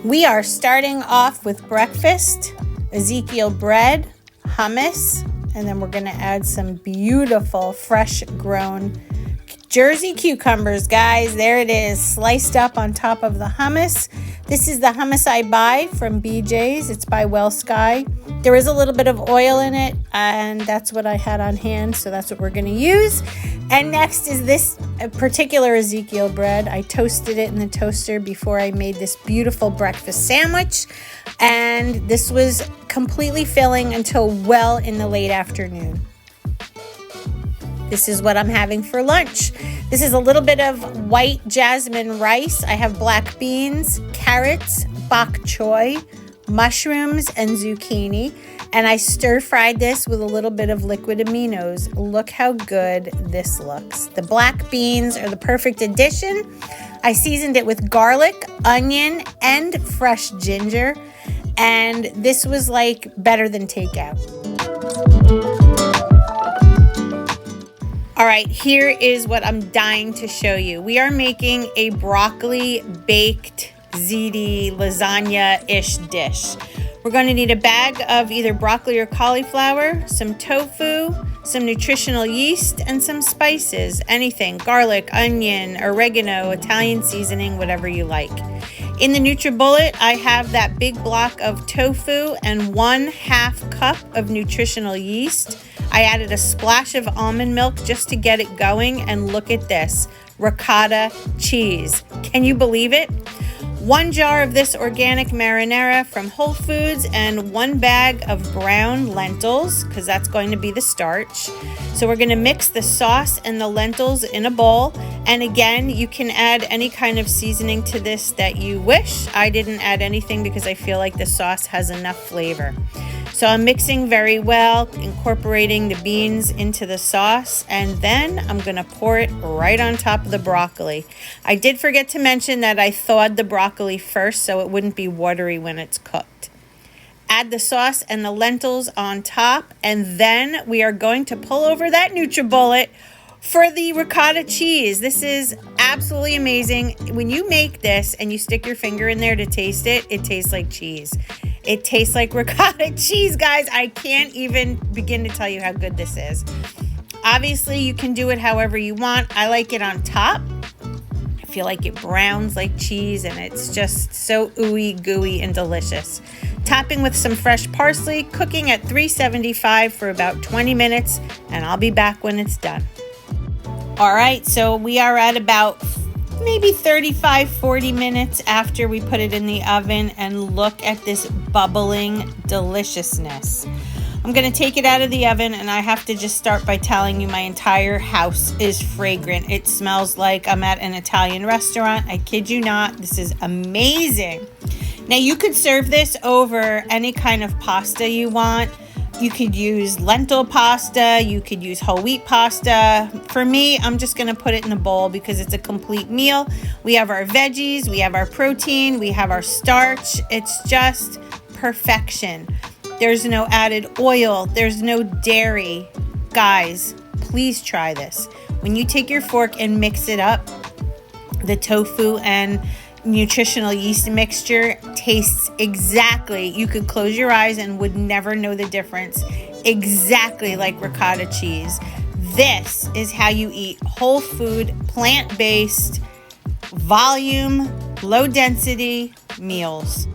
We are starting off with breakfast, Ezekiel bread, hummus, and then we're going to add some beautiful fresh grown Jersey cucumbers, guys. There it is, sliced up on top of the hummus. This is the hummus I buy from BJ's. It's by Well Sky. There is a little bit of oil in it, and that's what I had on hand, so that's what we're going to use. And next is this particular Ezekiel bread. I toasted it in the toaster before I made this beautiful breakfast sandwich, and this was completely filling until well in the late afternoon. This is what I'm having for lunch. This is a little bit of white jasmine rice. I have black beans, carrots, bok choy, mushrooms, and zucchini. And I stir-fried this with a little bit of liquid aminos. Look how good this looks. The black beans are the perfect addition. I seasoned it with garlic, onion, and fresh ginger. And this was like better than takeout. All right, here is what I'm dying to show you. We are making a broccoli baked ziti lasagna-ish dish. We're going to need a bag of either broccoli or cauliflower, some tofu, some nutritional yeast, and some spices. Anything, garlic, onion, oregano, Italian seasoning, whatever you like. In the NutriBullet, I have that big block of tofu and 1/2 cup of nutritional yeast. I added a splash of almond milk just to get it going, and look at this, ricotta cheese. Can you believe it? 1 jar of this organic marinara from Whole Foods and 1 bag of brown lentils, because that's going to be the starch. So we're going to mix the sauce and the lentils in a bowl. And again, you can add any kind of seasoning to this that you wish. I didn't add anything because I feel like the sauce has enough flavor. So I'm mixing very well, incorporating the beans into the sauce, and then I'm going to pour it right on top of the broccoli. I did forget to mention that I thawed the broccoli first so it wouldn't be watery when it's cooked. Add the sauce and the lentils on top, and then we are going to pull over that NutriBullet for the ricotta cheese. This is absolutely amazing. When you make this and you stick your finger in there to taste it, it tastes like cheese. It tastes like ricotta cheese, guys. I can't even begin to tell you how good this is. Obviously, you can do it however you want. I like it on top. I feel like it browns like cheese, and it's just so ooey gooey and delicious. Topping with some fresh parsley, cooking at 375 for about 20 minutes, and I'll be back when it's done. All right, so we are at about maybe 35-40 minutes after we put it in the oven, and look at this bubbling deliciousness. I'm going to take it out of the oven, and I have to just start by telling you my entire house is fragrant. It smells like I'm at an Italian restaurant. I kid you not. This is amazing. Now, you could serve this over any kind of pasta you want. You could use lentil pasta, you could use whole wheat pasta. For me, I'm just gonna put it in a bowl because it's a complete meal. We have our veggies, we have our protein, we have our starch. It's just perfection. There's no added oil, there's no dairy. Guys, please try this. When you take your fork and mix it up, the tofu and nutritional yeast mixture tastes exactly, you could close your eyes and would never know the difference, exactly like ricotta cheese. This is how you eat whole food, plant-based, volume, low density meals.